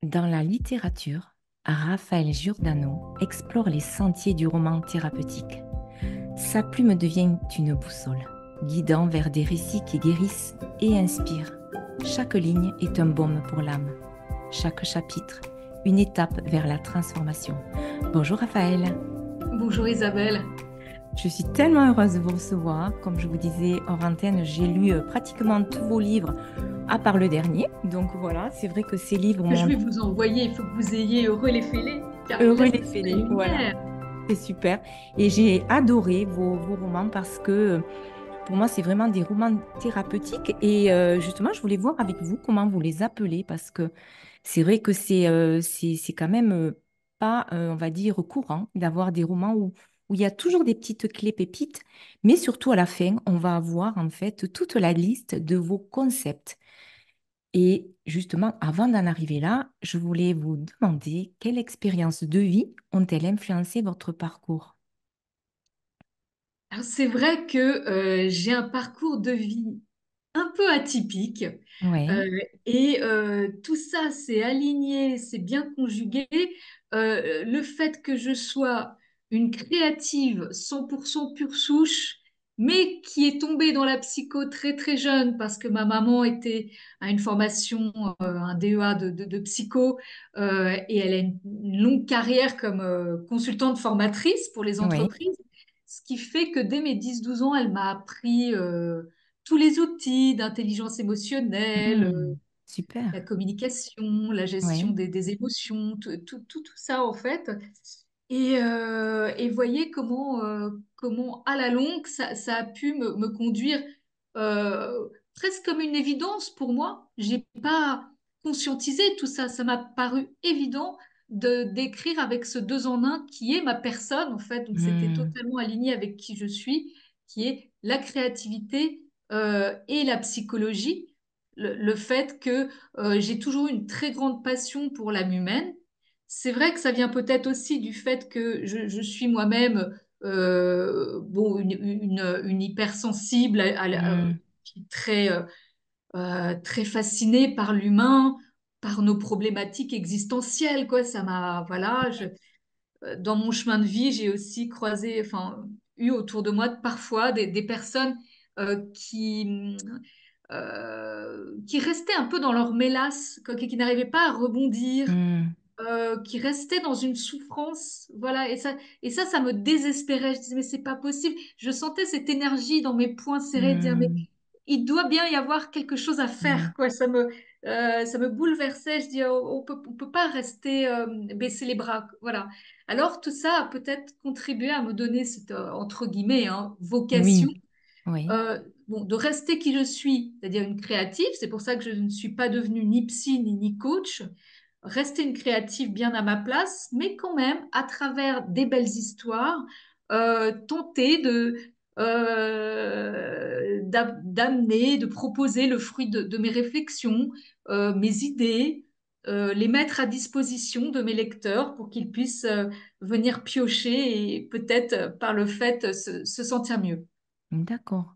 Dans la littérature, Raphaël Giordano explore les sentiers du roman thérapeutique. Sa plume devient une boussole, guidant vers des récits qui guérissent et inspirent. Chaque ligne est un baume pour l'âme. Chaque chapitre, une étape vers la transformation. Bonjour Raphaël, Bonjour Isabelle. je suis tellement heureuse de vous recevoir. Comme je vous disais hors antenne, j'ai lu pratiquement tous vos livres, à part le dernier. Donc voilà, c'est vrai que ces livres Je m'ont vais vous envoyer, il faut que vous ayez heureux les fêlés, car il heureux laisse les passer la fêlés. Voilà. lumière. C'est super. Et j'ai adoré vos romans parce que pour moi, c'est vraiment des romans thérapeutiques. Et justement, je voulais voir avec vous comment vous les appelez parce que c'est vrai que c'est quand même pas, on va dire, courant d'avoir des romans où il y a toujours des petites clés pépites, mais surtout à la fin, on va avoir en fait toute la liste de vos concepts. Et justement, avant d'en arriver là, je voulais vous demander quelles expériences de vie ont-elles influencé votre parcours? Alors, c'est vrai que j'ai un parcours de vie un peu atypique Oui. euh, et tout ça c'est aligné, c'est bien conjugué. Le fait que je sois une créative 100% pure souche, mais qui est tombée dans la psycho très très jeune parce que ma maman était à une formation, un DEA de psycho, et elle a une longue carrière comme consultante formatrice pour les Oui. entreprises. Ce qui fait que dès mes 10-12 ans, elle m'a appris tous les outils d'intelligence émotionnelle, Hmm, super. la communication, la gestion Oui. des émotions, tout ça en fait. Et voyez comment à la longue, ça a pu me conduire presque comme une évidence pour moi. J'ai pas conscientisé tout ça, ça m'a paru évident de d'écrire avec ce deux en un qui est ma personne en fait. Donc c'était Hmm, totalement aligné avec qui je suis, qui est la créativité et la psychologie. Le fait que j'ai toujours eu une très grande passion pour l'âme humaine. C'est vrai que ça vient peut-être aussi du fait que je suis moi-même bon, une hypersensible, hmm, qui est très fascinée par l'humain, par nos problématiques existentielles, quoi. Ça m'a, voilà, dans mon chemin de vie, j'ai aussi croisé, enfin, eu autour de moi parfois des personnes qui restaient un peu dans leur mélasse, qui n'arrivaient pas à rebondir, hmm, qui restaient dans une souffrance, voilà, ça me désespérait. Je disais, mais c'est pas possible. Je sentais cette énergie dans mes poings serrés, de dire, mais hmm, il doit bien y avoir quelque chose à hmm. faire, quoi. Ça me bouleversait. Je dis, on peut pas rester baisser les bras, voilà. Alors tout ça a peut-être contribué à me donner cette entre guillemets hein, vocation, Oui. Oui. euh, bon, de rester qui je suis, c'est-à-dire une créative. C'est pour ça que je ne suis pas devenue ni psy ni coach. Rester une créative bien à ma place, mais quand même, à travers des belles histoires, tenter d'amener, de proposer le fruit de mes réflexions, mes idées, les mettre à disposition de mes lecteurs pour qu'ils puissent venir piocher et peut-être par le fait se sentir mieux. D'accord.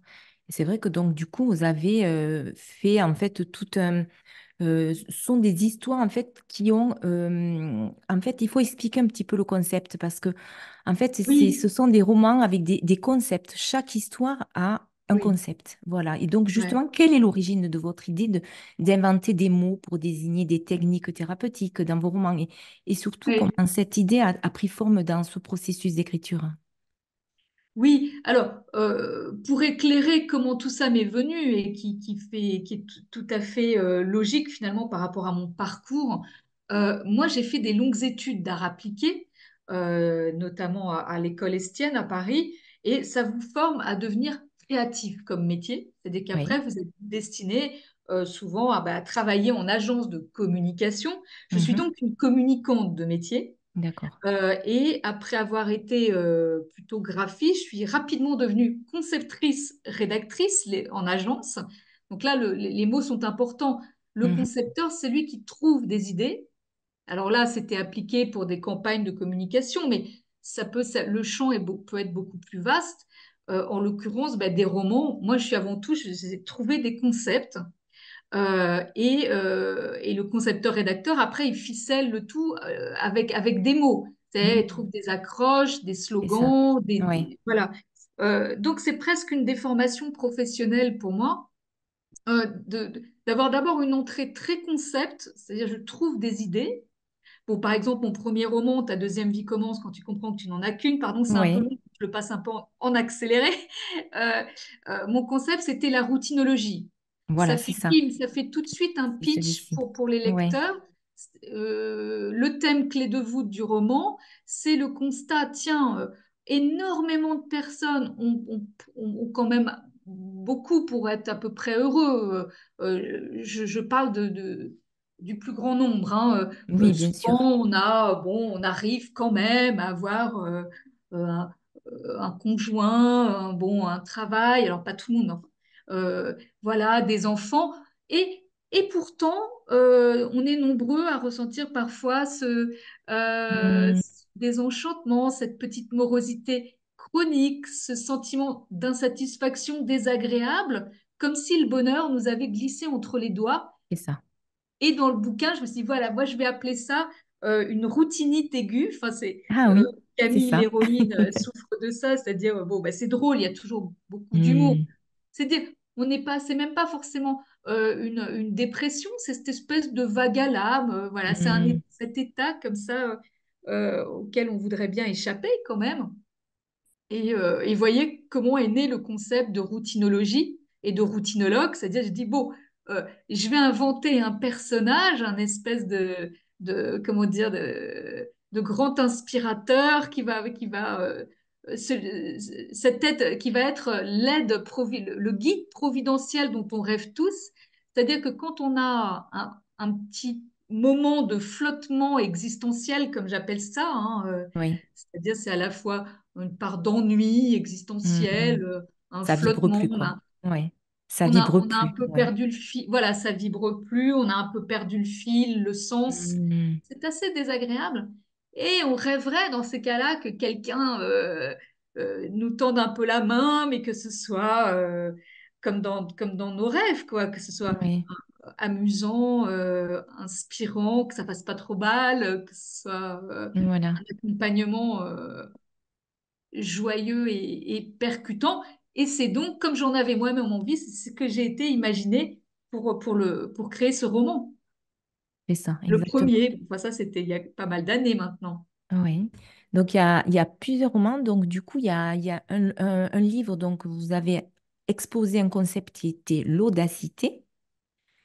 C'est vrai que donc du coup, vous avez fait en fait tout un, ce sont des histoires en fait qui ont en fait il faut expliquer un petit peu le concept parce que en fait ce Oui, sont des romans avec des concepts. Chaque histoire a un oui, concept. Voilà. Et donc ouais, justement, quelle est l'origine de votre idée d'inventer des mots pour désigner des techniques thérapeutiques dans vos romans et surtout comment oui. cette idée a pris forme dans ce processus d'écriture? Oui, alors pour éclairer comment tout ça m'est venu et qui est tout à fait logique finalement par rapport à mon parcours, moi j'ai fait des longues études d'art appliqué, notamment à l'école Estienne à Paris, et ça vous forme à devenir créatif comme métier, c'est-à-dire Oui. qu'après vous êtes destiné souvent à travailler en agence de communication. Je suis Mhm. donc une communicante de métier. D'accord. Et après avoir été plutôt graphiste, je suis rapidement devenue conceptrice, rédactrice en agence. Donc là, les mots sont importants. Le Mhm. concepteur, c'est lui qui trouve des idées. Alors là, c'était appliqué pour des campagnes de communication, mais le champ peut être beaucoup plus vaste. En l'occurrence, des romans. Moi, je suis avant tout, j'ai trouvé des concepts Et le concepteur-rédacteur, après, il ficelle le tout avec des mots. Il Mhm. trouve des accroches, des C'est ça. slogans, Oui. voilà. Donc, c'est presque une déformation professionnelle pour moi d'avoir d'abord une entrée très concept, c'est-à-dire je trouve des idées. Bon, par exemple, mon premier roman, Ta deuxième vie commence quand tu comprends que tu n'en as qu'une. Pardon, c'est un peu Oui. long, je le passe un peu en accéléré. Euh, mon concept, c'était la routinologie. Voilà, c'est ça. Ça fait tout de suite un C'est pitch celui-ci. pour les Oui. lecteurs. Le thème clé de voûte du roman, c'est le constat, tiens, énormément de personnes ont quand même beaucoup pour être à peu près heureux. Je parle du plus grand nombre, hein. Oui, bien Souvent, sûr. on arrive quand même à avoir un, un conjoint, un travail, alors pas tout le monde, mais enfin, voilà, des enfants. Et pourtant, on est nombreux à ressentir parfois Hmm, désenchantement, cette petite morosité chronique, ce sentiment d'insatisfaction désagréable, comme si le bonheur nous avait glissé entre les doigts. c'est ça. Et dans le bouquin, je me suis dit, voilà, moi je vais appeler ça une routinite aiguë. Enfin, c'est Ah oui, c'est Camille, ça. l'héroïne, souffre de ça, c'est-à-dire, bon, bah, c'est drôle, il y a toujours beaucoup d'humour. Hmm, C'est-à-dire, c'est même pas forcément une dépression, c'est cette espèce de vague à l'âme. Voilà, hmm, cet état comme ça auquel on voudrait bien échapper quand même. Et voyez comment est né le concept de routinologie et de routinologue, c'est-à-dire je dis bon, je vais inventer un personnage, un espèce comment dire de grand inspirateur cette tête qui va être le guide providentiel dont on rêve tous, c'est-à-dire que quand on a un petit moment de flottement existentiel, comme j'appelle ça, hein, oui. c'est-à-dire c'est à la fois une part d'ennui Hmm, existentiel, un ça vibre flottement. plus, quoi. Ouais. Ça vibre On a un plus. peu Ouais. perdu le fil. Voilà, ça vibre plus. On a un peu perdu le fil, le sens. Hmm, C'est assez désagréable. Et on rêverait dans ces cas-là que quelqu'un nous tende un peu la main, mais que ce soit comme dans nos rêves, quoi, que ce soit oui. amusant, inspirant, que ça fasse pas trop mal, que ce soit Voilà. un accompagnement joyeux et percutant. Et c'est donc, comme j'en avais moi-même envie, c'est ce que j'ai été imaginé pour créer ce roman. C'est ça, Le exactement. premier, enfin, ça c'était il y a pas mal d'années maintenant. Oui. Donc, il y a plusieurs romans. Donc, du coup, il y a un livre. Donc, vous avez exposé un concept qui était l'audacité.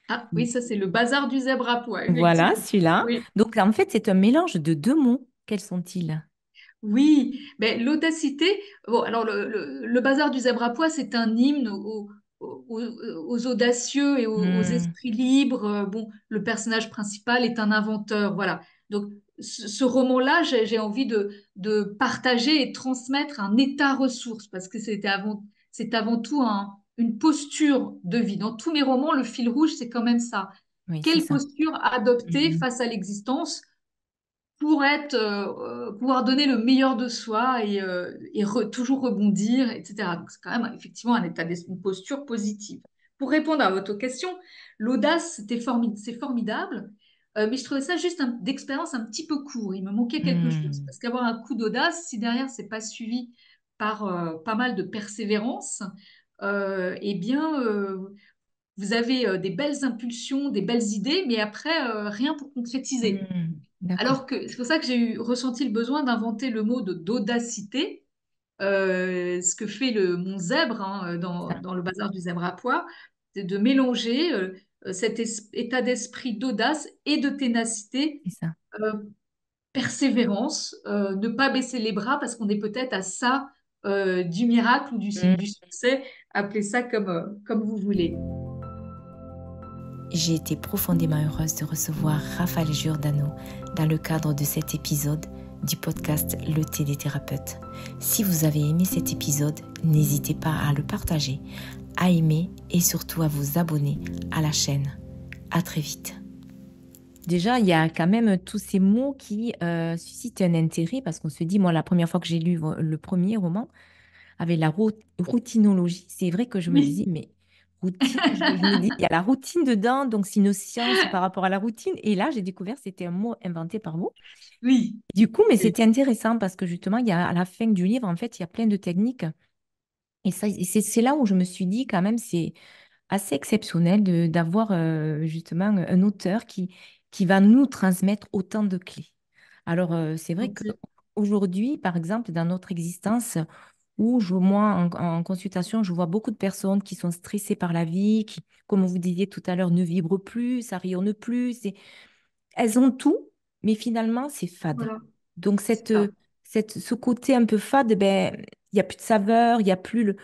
Ah oui, ça c'est le bazar du zèbre à pois, Voilà, effectivement. celui-là. Oui, Donc, en fait, c'est un mélange de deux mots. Quels sont-ils? oui, mais l'audacité, bon, alors le bazar du zèbre à pois, c'est un hymne aux audacieux et aux Hmm, esprits libres. Bon, le personnage principal est un inventeur, voilà. Donc, ce roman-là, j'ai envie de partager et transmettre un état ressource, parce que c'est avant tout une posture de vie. Dans tous mes romans, le fil rouge, c'est quand même ça. oui, c'est Quelle ça. posture adopter Hmm, face à l'existence pour pouvoir donner le meilleur de soi et toujours rebondir, etc. Donc, c'est quand même effectivement un état d'esprit, une posture positive. Pour répondre à votre question, l'audace, c'est formidable, mais je trouvais ça juste d'expérience un petit peu court. Il me manquait quelque chose. hmm, Parce qu'avoir un coup d'audace, si derrière, c'est pas suivi par pas mal de persévérance, eh bien, vous avez des belles impulsions, des belles idées, mais après, rien pour concrétiser. d'accord. Alors que c'est pour ça que ressenti le besoin d'inventer le mot d'autacité, ce que fait mon zèbre hein, C'est ça. dans le bazar du zèbre à pois, c'est de mélanger cet état d'esprit d'audace et de ténacité, C'est ça. euh, persévérance, ne pas baisser les bras parce qu'on est peut-être à ça du miracle ou du Hmm. succès, appelez ça comme vous voulez. J'ai été profondément heureuse de recevoir Raphaël Giordano dans le cadre de cet épisode du podcast Le thé des thérapeutes. Si vous avez aimé cet épisode, n'hésitez pas à le partager, à aimer et surtout à vous abonner à la chaîne. À très vite. Déjà, il y a quand même tous ces mots qui suscitent un intérêt parce qu'on se dit, moi, la première fois que j'ai lu le premier roman, avec la routinologie, c'est vrai que je me disais, Oui. mais routine. Je me dis, il y a la routine dedans, donc c'est une science par rapport à la routine. Et là, j'ai découvert que c'était un mot inventé par vous. Oui. Du coup, mais Oui. c'était intéressant parce que justement, il y a, à la fin du livre, en fait, il y a plein de techniques. Et ça, et c'est là où je me suis dit, quand même, c'est assez exceptionnel d'avoir justement un auteur qui va nous transmettre autant de clés. Alors, c'est vrai Ok. qu'aujourd'hui, par exemple, dans notre existence, où moi, en consultation, je vois beaucoup de personnes qui sont stressées par la vie, qui, comme vous disiez tout à l'heure, ne vibrent plus, ça rayonne plus. Elles ont tout, mais finalement, c'est fade. Voilà. Donc, C'est ça. ce côté un peu fade, ben, il n'y a plus de saveur, il n'y a plus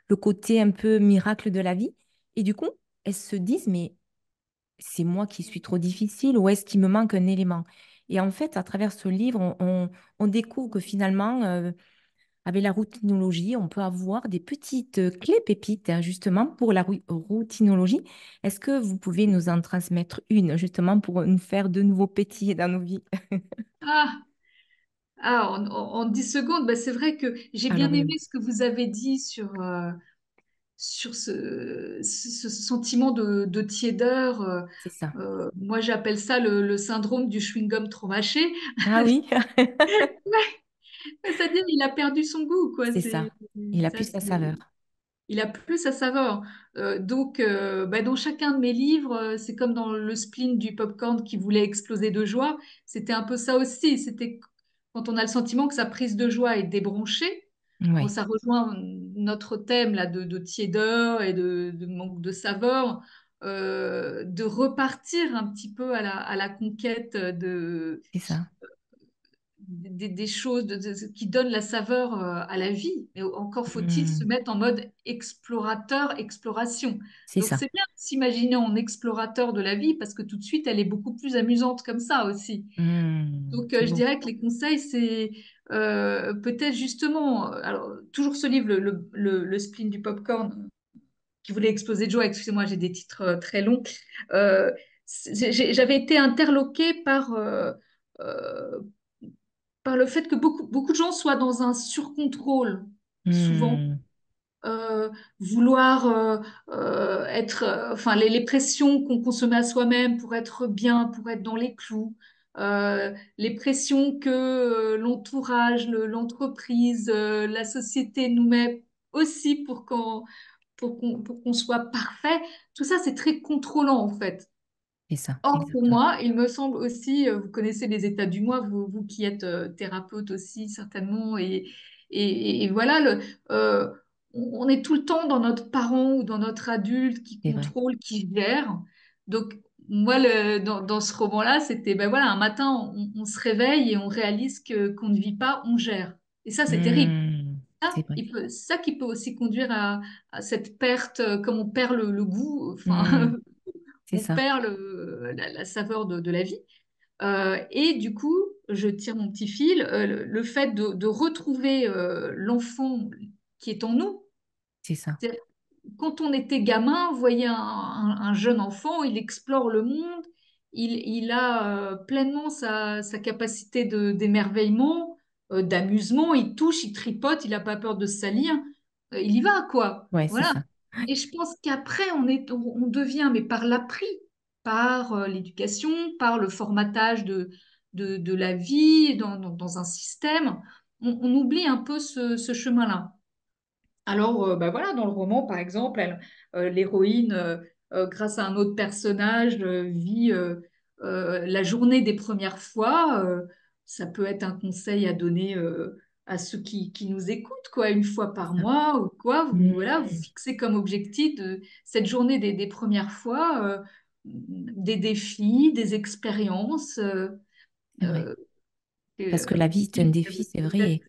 le côté un peu miracle de la vie. Et du coup, elles se disent, mais c'est moi qui suis trop difficile ou est-ce qu'il me manque un élément? Et en fait, à travers ce livre, on découvre que finalement, avec la routinologie, on peut avoir des petites clés pépites, hein, justement, pour la routinologie. Est-ce que vous pouvez nous en transmettre une, justement, pour nous faire de nouveaux pétiller dans nos vies? Ah, en 10 secondes, bah, c'est vrai que j'ai bien Alors, aimé ce que vous avez dit sur ce sentiment de tiédeur. c'est ça. Moi, j'appelle ça le syndrome du chewing-gum trop mâché. Ah oui, C'est-à-dire, il a perdu son goût, quoi. c'est ça. Il a Ça, plus sa saveur. il a plus sa saveur. Donc, bah, dans chacun de mes livres, c'est comme dans le spleen du popcorn qui voulait exploser de joie. C'était un peu ça aussi. C'était quand on a le sentiment que sa prise de joie est débranchée. Bon, Oui, ça rejoint notre thème là de tiédeur et de manque de saveur, de repartir un petit peu à la conquête c'est ça. des choses qui donnent la saveur à la vie. Mais encore faut-il se Hmm, mettre en mode explorateur, exploration. c'est Donc ça. c'est bien de s'imaginer en explorateur de la vie parce que tout de suite elle est beaucoup plus amusante comme ça aussi. Hmm, Donc c'est je beau. dirais que les conseils c'est peut-être justement, alors toujours ce livre, le spleen du popcorn qui voulait exploser de joie, excusez-moi j'ai des titres très longs. Euh, J'avais été interloquée euh, par le fait que beaucoup de gens soient dans un surcontrôle, souvent. Hmm, Euh, Vouloir être, enfin, les pressions qu'on consomme à soi-même pour être bien, pour être dans les clous, les pressions que l'entourage, l'entreprise, la société nous met aussi pour qu'on soit parfait. Tout ça, c'est très contrôlant en fait. c'est ça, Or, pour exactement. moi, il me semble aussi, vous connaissez les états du moi, vous qui êtes thérapeute aussi certainement, et voilà, on est tout le temps dans notre parent ou dans notre adulte qui C'est vrai. contrôle, qui gère. Donc, moi, dans ce roman-là, c'était, ben voilà, un matin, on se réveille et on réalise que qu'on ne vit pas, on gère. Et ça, c'est terrible. Hmm, c'est vrai. Ça qui peut aussi conduire à cette perte, comme on perd le goût, Hmm, enfin, c'est on ça, perd la saveur de la vie. Et du coup, je tire mon petit fil, le fait de retrouver l'enfant qui est en nous. c'est ça. C'est-à-dire, quand on était gamin, vous voyez un jeune enfant, il explore le monde, il a pleinement sa capacité d'émerveillement, d'amusement, il touche, il tripote, il n'a pas peur de se salir, il y va, quoi. Ouais, c'est Voilà. ça. Et je pense qu'après, on devient, mais par l'appris, par l'éducation, par le formatage de la vie dans un système, on oublie un peu ce chemin-là. Alors, bah voilà, dans le roman, par exemple, l'héroïne, grâce à un autre personnage, vit la journée des premières fois. Ça peut être un conseil à donner à ceux qui nous écoutent, quoi, une fois C'est par ça. mois ou quoi. Voilà, vous Hmm, fixez comme objectif cette journée des premières fois des défis, des expériences. c'est vrai. Euh, et, Parce que la vie, c'est un défi, c'est vrai. peut-être,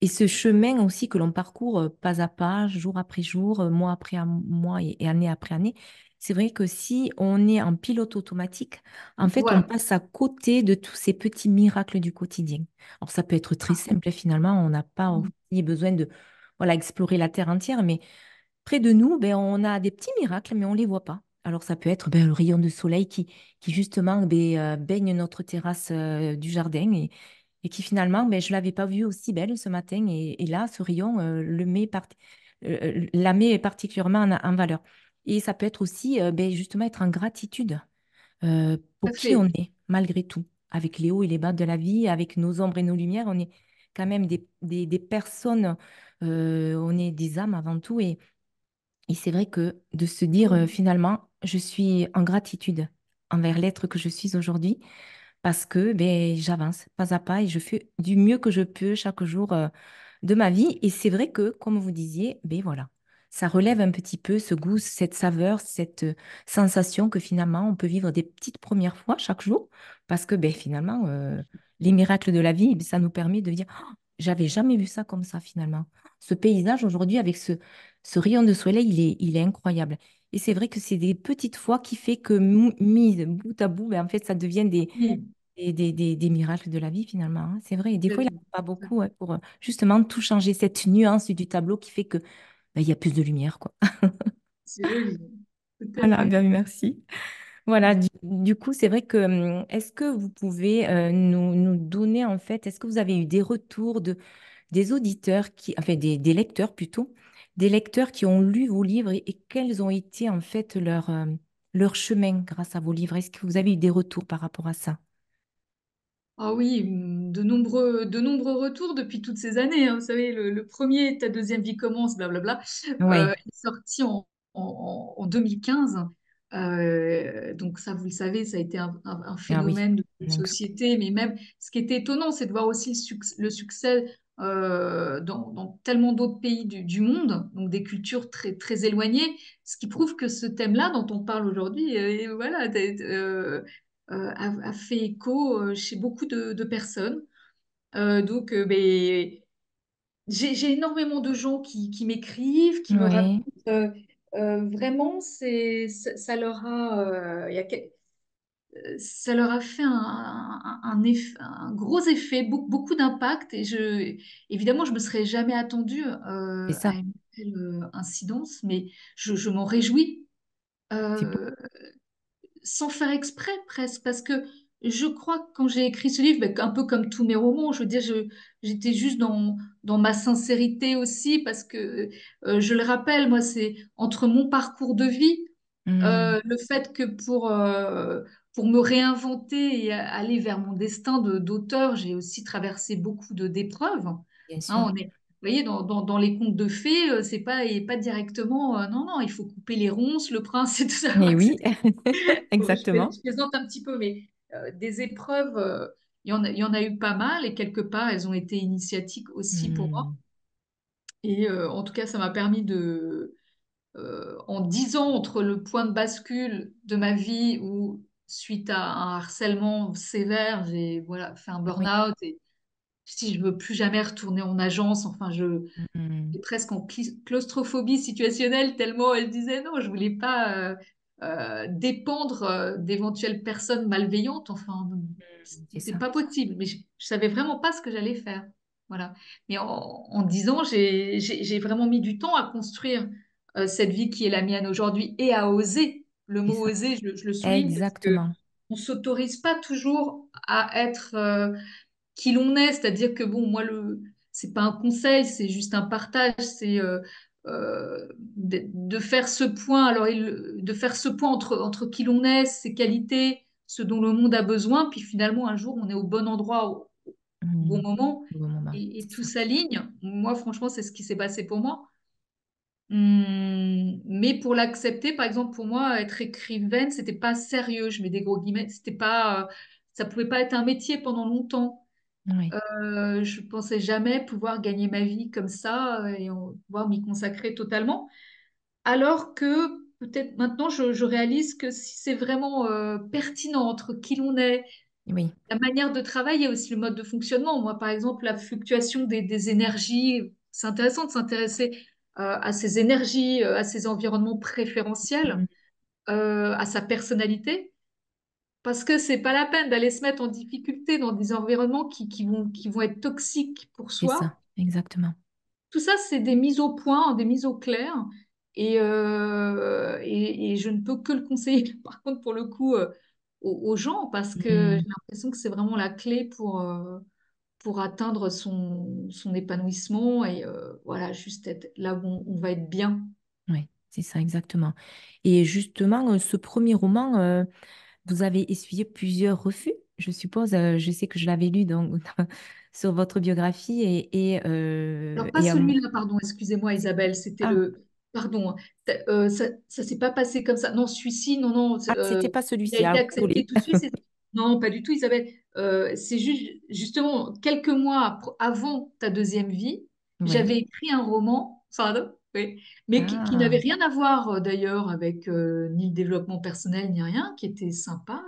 Et ce chemin aussi que l'on parcourt pas à pas, jour après jour, mois après mois et année après année, c'est vrai que si on est en pilote automatique, en fait, on voilà. passe à côté de tous ces petits miracles du quotidien. Alors, ça peut être très simple, finalement, on n'a pas aussi besoin de voilà, explorer la terre entière, mais près de nous, ben, on a des petits miracles, mais on ne les voit pas. Alors, ça peut être ben, le rayon de soleil qui justement ben, baigne notre terrasse du jardin et qui finalement, ben, je ne l'avais pas vue aussi belle ce matin. Et là, ce rayon la met particulièrement en valeur. Et ça peut être aussi ben, justement être en gratitude Tout à pour qui on fait. est, malgré tout, avec les hauts et les bas de la vie, avec nos ombres et nos lumières. On est quand même des personnes, on est des âmes avant tout. Et c'est vrai que de se dire finalement, je suis en gratitude envers l'être que je suis aujourd'hui parce que ben, j'avance pas à pas et je fais du mieux que je peux chaque jour de ma vie. Et c'est vrai que, comme vous disiez, ben voilà, ça relève un petit peu ce goût, cette saveur, cette sensation que finalement on peut vivre des petites premières fois chaque jour parce que ben, finalement, les miracles de la vie, ben, ça nous permet de dire, oh, j'avais jamais vu ça comme ça finalement. Ce paysage aujourd'hui avec ce rayon de soleil, il est incroyable. Et c'est vrai que c'est des petites fois qui fait que mis bout à bout, ben, en fait, ça devient Oui, des miracles de la vie finalement, hein. C'est vrai. Et des fois, il n'y en complètement. a pas beaucoup ouais, pour justement tout changer, cette nuance du tableau qui fait que ben, il y a plus de lumière, quoi. C'est joli. Tout à Voilà, fait. bien, merci. Voilà, du coup, c'est vrai que est-ce que vous pouvez nous donner en fait, est-ce que vous avez eu des retours des auditeurs qui, enfin des lecteurs plutôt, des lecteurs qui ont lu vos livres et quels ont été en fait leur chemin grâce à vos livres? Est-ce que vous avez eu des retours par rapport à ça? Ah oui, de nombreux retours depuis toutes ces années, hein. Vous savez, le premier, ta deuxième vie commence, blablabla, Oui, est sorti en 2015. Donc ça, vous le savez, ça a été un ah oui, phénomène de un impact. société. Mais même, ce qui était étonnant, c'est de voir aussi le succès dans tellement d'autres pays du monde, donc des cultures très, très éloignées, ce qui prouve que ce thème-là dont on parle aujourd'hui, voilà, a fait écho chez beaucoup de personnes. Ben, j'ai énormément de gens qui m'écrivent, qui me racontent. Oui, Vraiment, ça leur ça leur a fait un gros effet, beaucoup d'impact. Évidemment, je me serais jamais attendue c'est à ça, une telle incidence, mais je m'en réjouis. c'est beau. Euh, Sans faire exprès presque, parce que je crois que quand j'ai écrit ce livre, ben, un peu comme tous mes romans, je veux dire, j'étais juste dans ma sincérité aussi, parce que je le rappelle, moi, c'est entre mon parcours de vie, Hmm, le fait que pour me réinventer et aller vers mon destin d'auteur, j'ai aussi traversé beaucoup d'épreuves. bien Hein, sûr. vous voyez, dans les contes de fées, c'est pas, et pas directement, non, non, il faut couper les ronces, le prince et tout ça. Et oui, Bon, je exactement. plaisante un petit peu, mais des épreuves, il y en a eu pas mal et quelque part, elles ont été initiatiques aussi pour moi. Hmm, Et en tout cas, ça m'a permis en 10 ans, entre le point de bascule de ma vie où, suite à un harcèlement sévère, j'ai voilà, fait un oui. burn-out et si je veux plus jamais retourner en agence, enfin, Hmm, j'étais presque en claustrophobie situationnelle tellement elle disait non, je voulais pas dépendre d'éventuelles personnes malveillantes. Enfin, c'est c'était ça, pas possible. Mais je savais vraiment pas ce que j'allais faire. Voilà. Mais en 10 ans, j'ai vraiment mis du temps à construire cette vie qui est la mienne aujourd'hui et à oser. Le c'est mot ça. oser, je le souligne parce que Exactement. on s'autorise pas toujours à être qui l'on est, c'est-à-dire que bon, moi c'est pas un conseil, c'est juste un partage, c'est de faire ce point, alors de faire ce point entre qui l'on est, ses qualités, ce dont le monde a besoin, puis finalement un jour on est au bon endroit au bon Hmm, moment au bon moment, et c'est tout ça. s'aligne. Moi franchement c'est ce qui s'est passé pour moi. Mais pour l'accepter, par exemple, pour moi, être écrivaine, c'était pas sérieux. Je mets des gros guillemets. C'était pas, ça pouvait pas être un métier pendant longtemps. Oui, Je pensais jamais pouvoir gagner ma vie comme ça et pouvoir m'y consacrer totalement. Alors que peut-être maintenant, je réalise que si c'est vraiment pertinent entre qui l'on est, oui. la manière de travailler, aussi le mode de fonctionnement. Moi, par exemple, la fluctuation des énergies, c'est intéressant de s'intéresser à ces énergies, à ces environnements préférentiels, Hmm, à sa personnalité. Parce que c'est pas la peine d'aller se mettre en difficulté dans des environnements qui vont être toxiques pour c'est ça, soi. exactement. Tout ça, c'est des mises au point, des mises au clair. Et je ne peux que le conseiller, par contre, pour le coup, aux gens, parce que Hmm, j'ai l'impression que c'est vraiment la clé pour atteindre son épanouissement et voilà, juste être là où on va être bien. oui. c'est ça exactement. Et justement, ce premier roman, vous avez essuyé plusieurs refus, je suppose. Je sais que je l'avais lu donc, sur votre biographie Alors, pas et celui-là, pardon, excusez-moi Isabelle, c'était ah, le... Pardon, hein, ça s'est pas passé comme ça. Non, celui-ci, non, non, ah, c'était pas il a celui-ci, été ah, accepté désolée. tout de suite. Non, pas du tout Isabelle. C'est juste, justement, quelques mois avant ta deuxième vie, Oui. j'avais écrit un roman, pardon, oui, mais qui n'avait Ah, rien à voir d'ailleurs avec ni le développement personnel ni rien, qui était sympa,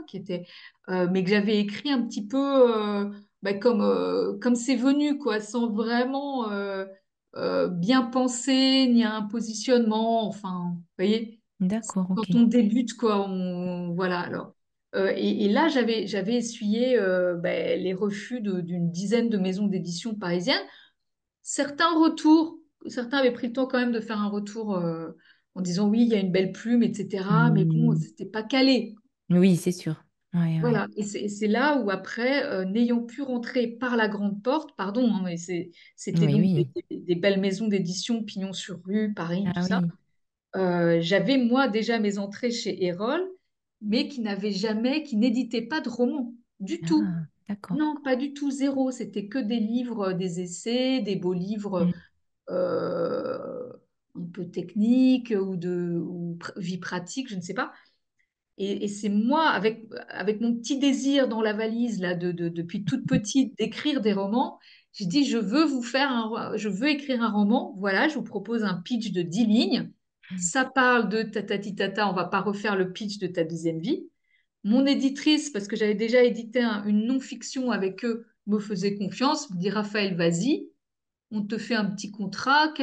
mais que j'avais écrit un petit peu comme c'est venu, quoi, sans vraiment bien penser, ni un positionnement. Enfin, vous voyez, d'accord, quand ok. on débute, quoi, voilà. Alors, et là, j'avais essuyé les refus d'une dizaine de maisons d'édition parisiennes. Certains retours, certains avaient pris le temps quand même de faire un retour en disant oui, il y a une belle plume, etc. Mais bon, Hmm. c'était pas calé. Oui, c'est sûr. Oui, oui. Voilà, et c'est là où après, n'ayant pu rentrer par la grande porte, pardon, hein, mais c'était Oui, donc oui. des belles maisons d'édition, Pignon sur rue, Paris, tout Ah ça. oui. J'avais moi déjà mes entrées chez Erol, mais qui n'éditait pas de romans du tout. Ah, d'accord. Non, pas du tout, zéro. C'était que des livres, des essais, des beaux livres Hmm. un peu techniques ou vie pratique, je ne sais pas. Et c'est moi, avec mon petit désir dans la valise, là, depuis toute petite, d'écrire des romans, j'ai dit, je veux écrire un roman. Voilà, je vous propose un pitch de 10 lignes. Ça parle de tatati tata, on va pas refaire le pitch de ta deuxième vie. Mon éditrice, parce que j'avais déjà édité une non-fiction avec eux, me faisait confiance, me dit, Raphaël, vas-y, on te fait un petit contrat,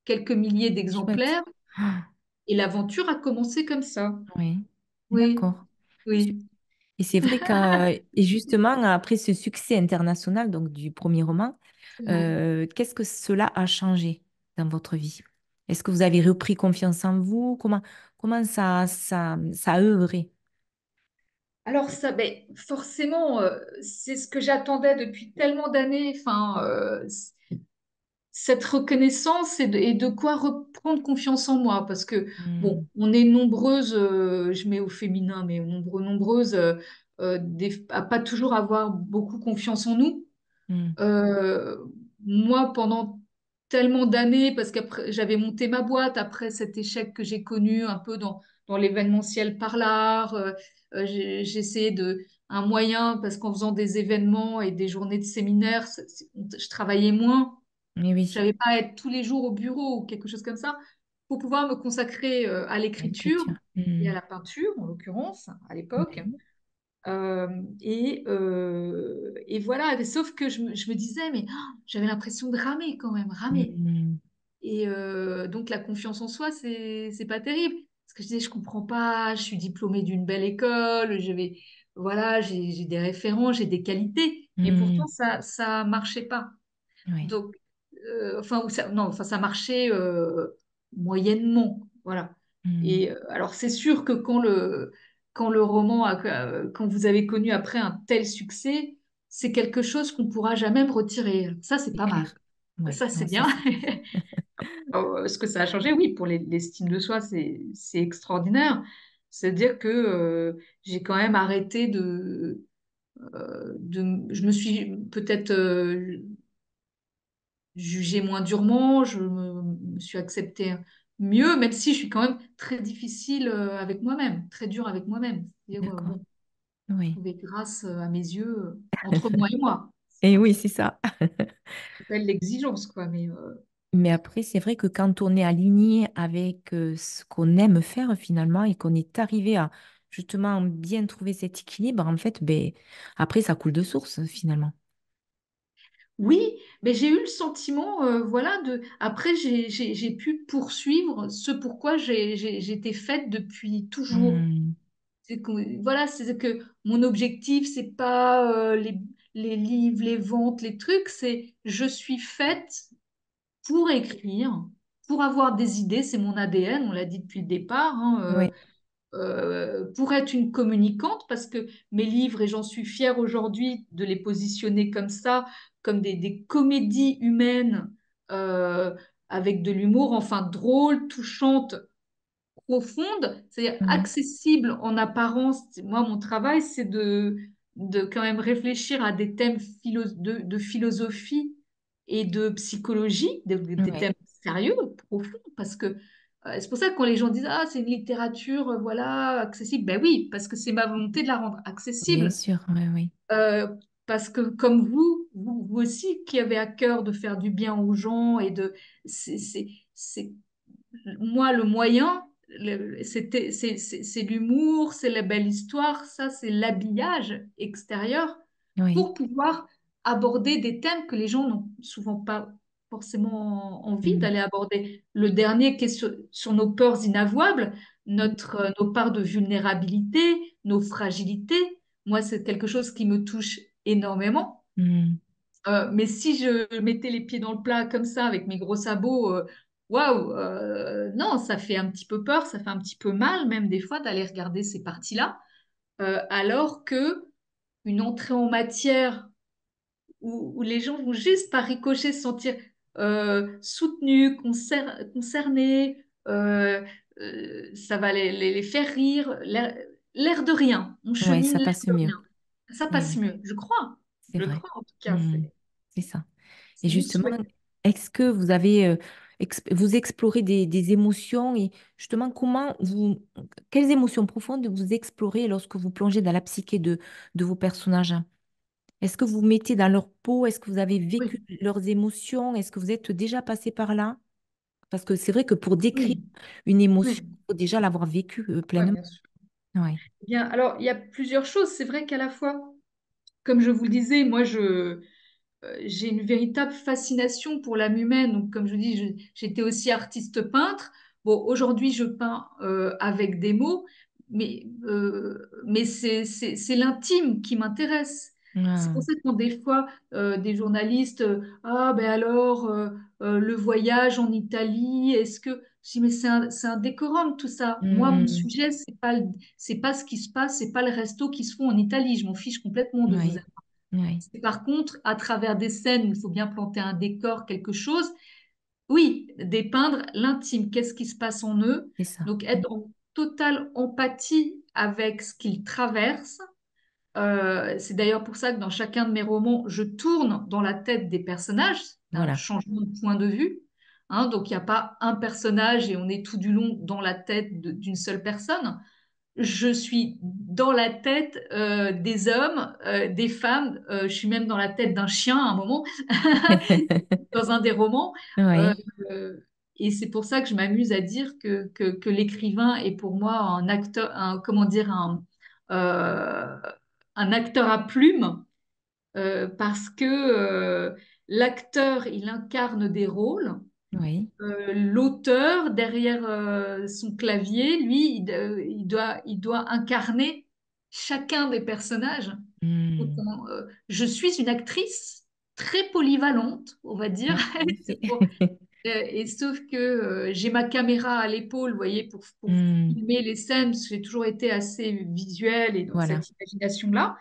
quelques milliers Chouette. d'exemplaires, Ah, et l'aventure a commencé comme ça. oui, Oui, d'accord. oui. Et c'est vrai et justement, après ce succès international, donc du premier roman, qu'est-ce que cela a changé dans votre vie? Est-ce que vous avez repris confiance en vous? Comment ça a œuvré? Alors ça, ben, forcément, c'est ce que j'attendais depuis tellement d'années. Enfin, cette reconnaissance et de quoi reprendre confiance en moi. Parce que, bon, Hmm, on est nombreuses, je mets au féminin, mais nombreuses, à pas toujours avoir beaucoup confiance en nous. hmm, Euh, Moi, pendant tellement d'années, parce qu'après, j'avais monté ma boîte après cet échec que j'ai connu un peu dans l'événementiel par l'art. J'ai essayé un moyen, parce qu'en faisant des événements et des journées de séminaires, je travaillais moins. oui, Je oui, n'avais pas à être tous les jours au bureau ou quelque chose comme ça pour pouvoir me consacrer à l'écriture l'écriture. et Hmm, à la peinture, en l'occurrence, à l'époque. oui, Et voilà, sauf que je me disais, mais j'avais l'impression de ramer quand même, ramer. hmm, Et donc la confiance en soi, c'est pas terrible. Parce que je disais, je comprends pas, je suis diplômée d'une belle école, voilà, j'ai des références, j'ai des qualités, mais hmm, pourtant ça marchait pas. oui, Donc, non, enfin, ça marchait moyennement, voilà. hmm, Et alors, c'est sûr que quand le roman quand vous avez connu après un tel succès, c'est quelque chose qu'on pourra jamais me retirer. Ça, c'est c'est pas mal. clair. Oui, Ça, c'est non, ça bien. c'est clair. Ce que ça a changé, oui, pour l'estime de soi, c'est extraordinaire. C'est-à-dire que j'ai quand même arrêté je me suis peut-être jugé moins durement, me suis acceptée mieux, même si je suis quand même très difficile avec moi-même, très dure avec moi-même. C'est-à-dire, D'accord. bon, je Oui. trouvais grâce à mes yeux, entre moi et moi. Et oui, c'est ça. C'est pas l'exigence, quoi, mais Mais après, c'est vrai que quand on est aligné avec ce qu'on aime faire finalement et qu'on est arrivé à justement bien trouver cet équilibre, en fait, ben, après, ça coule de source finalement. oui, mais j'ai eu le sentiment, voilà, après, j'ai pu poursuivre ce pourquoi j'étais faite depuis toujours. Hmm, Voilà, c'est que mon objectif, c'est pas les livres, les ventes, les trucs, c'est je suis faite pour écrire, pour avoir des idées, c'est mon ADN, on l'a dit depuis le départ, hein, oui, pour être une communicante, parce que mes livres, et j'en suis fière aujourd'hui de les positionner comme ça, comme des comédies humaines, euh, avec de l'humour, enfin drôle, touchante, profonde, c'est-à-dire Mhm. accessible en apparence. Moi, mon travail, c'est de quand même réfléchir à des thèmes de philosophie et de psychologie, des thèmes Oui, sérieux, profonds, parce que c'est pour ça que quand les gens disent, ah, c'est une littérature, voilà, accessible, ben oui, parce que c'est ma volonté de la rendre bien accessible. sûr, oui, oui. Euh, Parce que comme vous aussi qui avez à cœur de faire du bien aux gens et c'est moi, le moyen, c'est l'humour, c'est la belle histoire, ça, c'est l'habillage extérieur Oui. pour pouvoir aborder des thèmes que les gens n'ont souvent pas forcément envie Mhm. d'aller aborder. Le dernier qui est sur nos peurs inavouables, nos parts de vulnérabilité, nos fragilités. Moi, c'est quelque chose qui me touche énormément. Mhm. Mais si je mettais les pieds dans le plat comme ça, avec mes gros sabots, waouh, non, ça fait un petit peu peur, ça fait un petit peu mal, même des fois, d'aller regarder ces parties-là. Alors que une entrée en matière où les gens vont juste par ricochet se sentir soutenus, concernés, ça va les faire rire, l'air de rien. On Oui, chemine ça l'air passe de mieux. rien. Ça Oui, passe oui, mieux, je crois. c'est Je vrai. crois en tout cas, Mhm. C'est ça. Et c'est mon justement, souhait. est-ce que vous avez, vous explorez des émotions et justement, quelles émotions profondes vous explorez lorsque vous plongez dans la psyché de vos personnages? Est-ce que vous vous mettez dans leur peau? Est-ce que vous avez vécu Oui, leurs émotions? Est-ce que vous êtes déjà passé par là? Parce que c'est vrai que pour décrire oui, une émotion, oui, il faut déjà l'avoir vécue ouais, pleinement. bien sûr. Oui. Eh bien, alors, il y a plusieurs choses. C'est vrai qu'à la fois, comme je vous le disais, moi, j'ai une véritable fascination pour l'âme humaine. Donc, comme je vous dis, j'étais aussi artiste peintre. Bon, aujourd'hui, je peins avec des mots, mais c'est l'intime qui m'intéresse. C'est pour Ah, ça que quand des fois, des journalistes, ah ben alors, le voyage en Italie, est-ce que... Je dis, mais c'est un décorum tout ça. Moi, mon hmm, sujet, c'est pas ce qui se passe, c'est pas les restos qui se font en Italie. Je m'en fiche complètement de vous. oui, oui, C'est par contre, à travers des scènes où il faut bien planter un décor, quelque chose, oui, dépeindre l'intime, qu'est-ce qui se passe en eux. c'est ça. Donc, être en totale empathie avec ce qu'ils traversent. C'est d'ailleurs pour ça que dans chacun de mes romans, je tourne dans la tête des personnages. C'est un Voilà. changement de point de vue. Hein, donc, il n'y a pas un personnage et on est tout du long dans la tête d'une seule personne. Je suis dans la tête des hommes, des femmes. Je suis même dans la tête d'un chien à un moment, dans un des romans. Euh, Oui, euh, et c'est pour ça que je m'amuse à dire que l'écrivain est pour moi un acteur, comment dire, euh, un acteur à plumes, parce que l'acteur, il incarne des rôles. L'auteur, derrière son clavier, lui, il doit incarner chacun des personnages. Donc, hmm, je suis une actrice très polyvalente, on va dire. en effet. Et sauf que j'ai ma caméra à l'épaule, vous voyez, pour Hmm, filmer les scènes, parce que j'ai toujours été assez visuelle et dans voilà. cette imagination-là,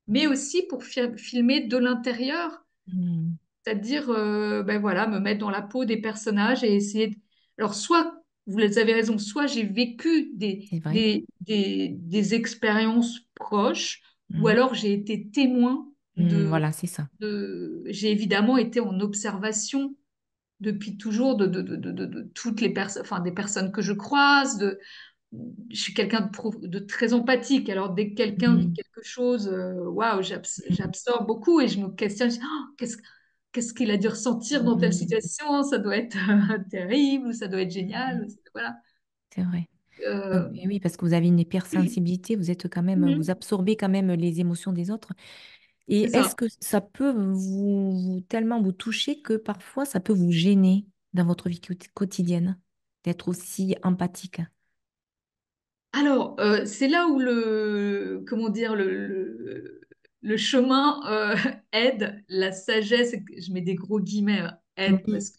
mais aussi pour filmer de l'intérieur, Hmm, c'est-à-dire, ben voilà, me mettre dans la peau des personnages et essayer de... Alors, soit, vous avez raison, soit j'ai vécu c'est vrai. des expériences proches, ou Hmm, alors j'ai été témoin voilà, c'est ça. J'ai évidemment été en observation depuis toujours de toutes les personnes, enfin, des personnes que je croise, je suis quelqu'un de très empathique. Alors, dès que quelqu'un vit Hmm, quelque chose, waouh, hmm, j'absorbe beaucoup et je me questionne. Je dis, oh, qu'est-ce qu'il a dû ressentir dans telle hmm, situation? Ça doit être terrible, ou ça doit être hmm, génial. Voilà. c'est vrai. Donc, Euh, et oui, parce que vous avez une hypersensibilité, vous êtes quand même, vous mhm, absorbez quand même les émotions des autres. c'est Et est-ce ça. que ça peut tellement vous toucher que parfois ça peut vous gêner dans votre vie quotidienne d'être aussi empathique? Alors, c'est là où comment dire, le chemin aide, la sagesse, je mets des gros guillemets, aide, Mhm. parce que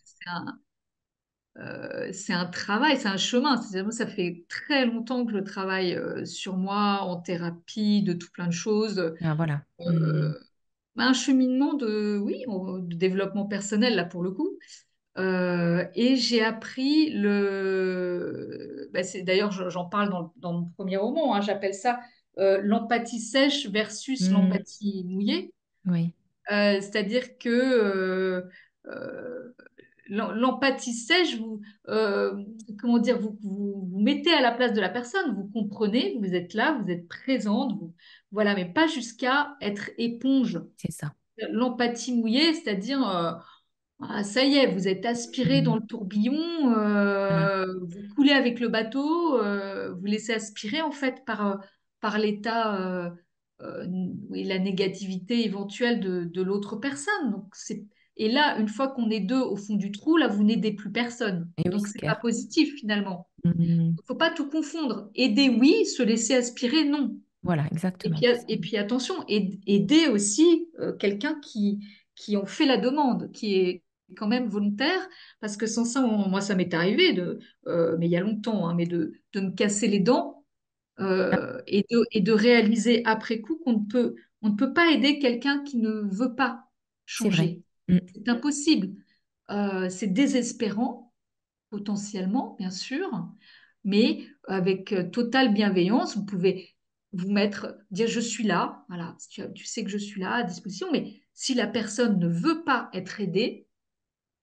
c'est un travail, c'est un chemin. Moi, ça fait très longtemps que je travaille sur moi, en thérapie, de tout plein de choses. Ah, voilà. Hmm. Euh, Un cheminement de, oui, de développement personnel, là, pour le coup. Et j'ai appris d'ailleurs, j'en parle dans mon premier roman, hein, j'appelle ça l'empathie sèche versus Hmm, l'empathie mouillée. oui, C'est-à-dire que euh, l'empathie sèche, comment dire, vous mettez à la place de la personne, vous comprenez, vous êtes là, vous êtes présente, voilà, mais pas jusqu'à être éponge. c'est ça. L'empathie mouillée, c'est-à-dire, ah, ça y est, vous êtes aspiré Hmm, dans le tourbillon, voilà, vous coulez avec le bateau, vous laissez aspirer en fait par l'état et la négativité éventuelle de l'autre personne. Et là, une fois qu'on est deux au fond du trou, là, vous n'aidez plus personne. et oui, Donc, c'est c'est pas clair. positif finalement. Hmm, Il ne faut pas tout confondre. Aider, oui, se laisser aspirer, non. voilà, Et exactement. puis, et puis attention, aider aussi quelqu'un qui en fait la demande, qui est quand même volontaire, parce que sans ça, moi, ça m'est arrivé, mais il y a longtemps, hein, mais de me casser les dents Ah, et de réaliser après coup on ne peut pas aider quelqu'un qui ne veut pas c'est vrai. changer. Hmm, C'est impossible. C'est désespérant potentiellement, bien sûr, mais avec totale bienveillance, vous pouvez vous mettre, dire je suis là, voilà, tu sais que je suis là à disposition, mais si la personne ne veut pas être aidée,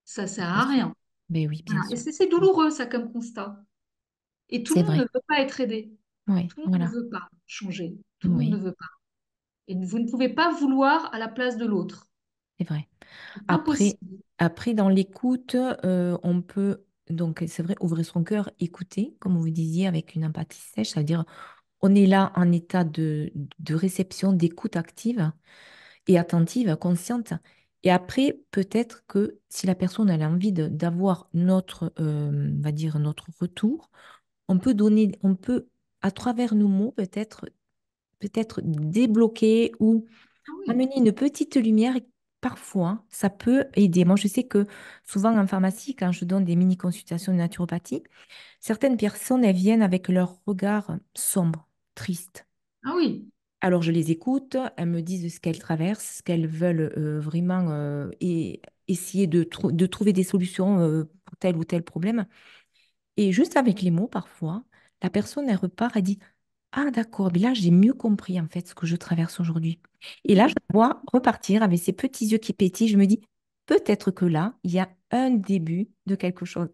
ça sert bien à sûr. rien. Mais oui, bien Voilà. Et sûr. c'est Hmm, douloureux, ça, comme constat. Et tout le c'est monde ne vrai. veut pas être aidé. Oui, Tout le monde ne voilà. veut pas changer. Tout le monde ne Oui, veut pas. Et vous ne pouvez pas vouloir à la place de l'autre. c'est vrai. C'est Après, impossible. après dans l'écoute, on peut, donc c'est vrai, ouvrir son cœur, écouter, comme vous disiez, avec une empathie sèche, c'est-à-dire on est là en état de réception, d'écoute active et attentive, consciente. Et après, peut-être que si la personne elle a envie d'avoir notre, on va dire, notre retour, on peut donner, on peut, à travers nos mots, peut-être débloquer ou Ah oui, amener une petite lumière. Et parfois, ça peut aider. Moi, je sais que souvent en pharmacie, quand je donne des mini-consultations de naturopathie, certaines personnes, elles viennent avec leur regard sombre, triste. ah oui, Alors, je les écoute, elles me disent ce qu'elles traversent, ce qu'elles veulent vraiment et essayer de trouver des solutions pour tel ou tel problème. Et juste avec les mots, parfois, la personne, elle repart, elle dit, ah d'accord, mais là, j'ai mieux compris en fait ce que je traverse aujourd'hui. Et là, je oui. la vois repartir avec ses petits yeux qui pétillent. Je me dis, peut-être que là, il y a un début de quelque chose.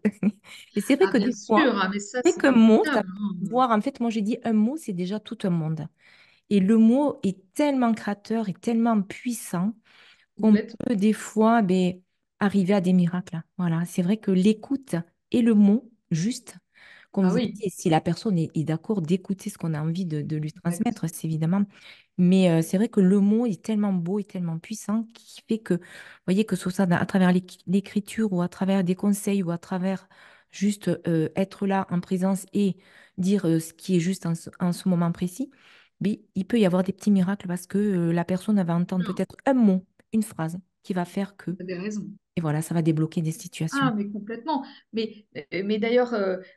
Et c'est vrai Ah que bien des fois, sûr, ah, mais ça avec c'est un mot, ça formidable, peut hein. voir, en fait, moi j'ai dit un mot, c'est déjà tout un monde. Et le mot est tellement créateur et tellement puissant qu'on Complètement. peut des fois ben, arriver à des miracles. Voilà, c'est vrai que l'écoute et le mot juste, comme Ah vous oui, dites, si la personne est d'accord d'écouter ce qu'on a envie de lui exact. transmettre, c'est évidemment. Mais c'est vrai que le mot est tellement beau et tellement puissant qui fait que, vous voyez, que ce soit à travers l'écriture ou à travers des conseils ou à travers juste être là en présence et dire ce qui est juste en ce moment précis, mais il peut y avoir des petits miracles parce que la personne va entendre Non, peut-être un mot, une phrase qui va faire que, vous avez raison. et voilà, ça va débloquer des situations. Ah, mais complètement. Mais d'ailleurs,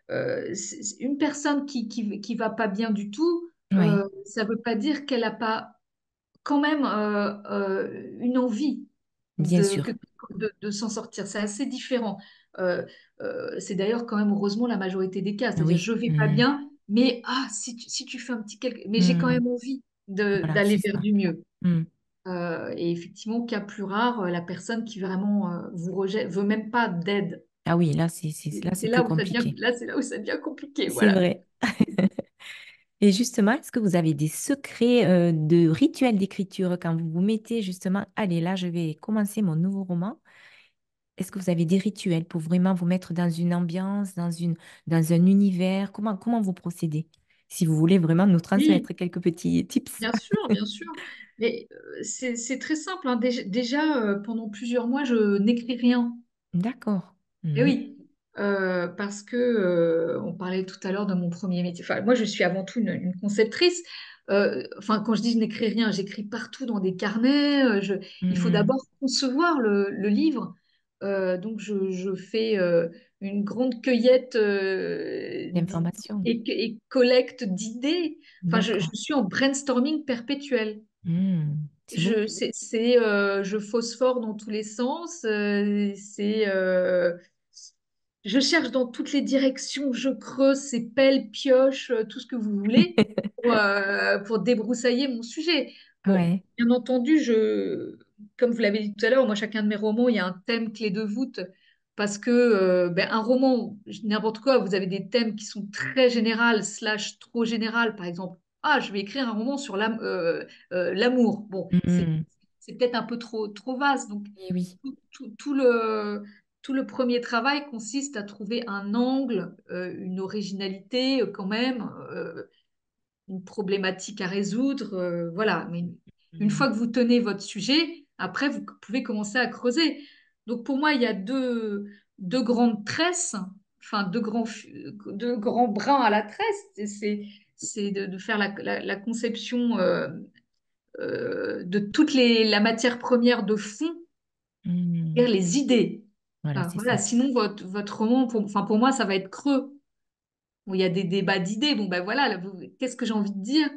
une personne qui va pas bien du tout, Oui, ça veut pas dire qu'elle n'a pas quand même une envie bien sûr. de s'en sortir. C'est assez différent. Euh, c'est d'ailleurs quand même heureusement la majorité des cas. C'est-à-dire, Oui. je vais pas Hmm. bien, mais si tu fais un petit quelque... Mais j'ai quand Hmm. même envie Voilà, d'aller c'est vers ça. du mieux. Hmm. Et effectivement, cas plus rare, la personne qui vraiment vous rejette, veut même pas d'aide. Ah oui, là, là, c'est C'est plus là où ça devient, compliqué. là, c'est là où ça devient compliqué, C'est voilà. vrai. Et justement, est-ce que vous avez des secrets de rituels d'écriture quand vous vous mettez justement, allez, là, je vais commencer mon nouveau roman. Est-ce que vous avez des rituels pour vraiment vous mettre dans une ambiance, dans un univers? Comment vous procédez? Si vous voulez vraiment nous Oui, transmettre quelques petits tips. bien sûr, bien sûr. Mais c'est très simple, hein. Déjà, pendant plusieurs mois, je n'écris rien. D'accord. Et Mhm. oui, parce que on parlait tout à l'heure de mon premier métier. Enfin, moi, je suis avant tout une conceptrice. Enfin, quand je dis je n'écris rien, j'écris partout dans des carnets. Il faut Mhm. d'abord concevoir le livre. Donc, je fais une grande cueillette L'information. et collecte d'idées. Enfin, je D'accord. suis en brainstorming perpétuel. Mhm. C'est beau. Je phosphore dans tous les sens. Je cherche dans toutes les directions. Je creuse, c'est pelle, pioche, tout ce que vous voulez pour débroussailler mon sujet. Bon, Ouais. bien entendu, comme vous l'avez dit tout à l'heure, moi, chacun de mes romans, il y a un thème clé de voûte. Parce que un roman, n'importe quoi, vous avez des thèmes qui sont très généraux, slash trop général. Par exemple, ah, je vais écrire un roman sur l'amour. Bon, Mhm. c'est peut-être un peu trop vaste. Donc, Et oui. tout, tout le premier travail consiste à trouver un angle, une originalité quand même, une problématique à résoudre. Voilà. Mais une Mhm. fois que vous tenez votre sujet, après, vous pouvez commencer à creuser. Donc, pour moi, il y a deux grandes tresses, enfin, deux grands brins à la tresse. C'est de faire la conception de la matière première de fond, Mhm. c'est-à-dire les idées. Voilà, Enfin, c'est voilà, ça. sinon, votre roman, enfin, pour moi, ça va être creux. Bon, il y a des débats d'idées. Bon, ben voilà, là, qu'est-ce que j'ai envie de dire?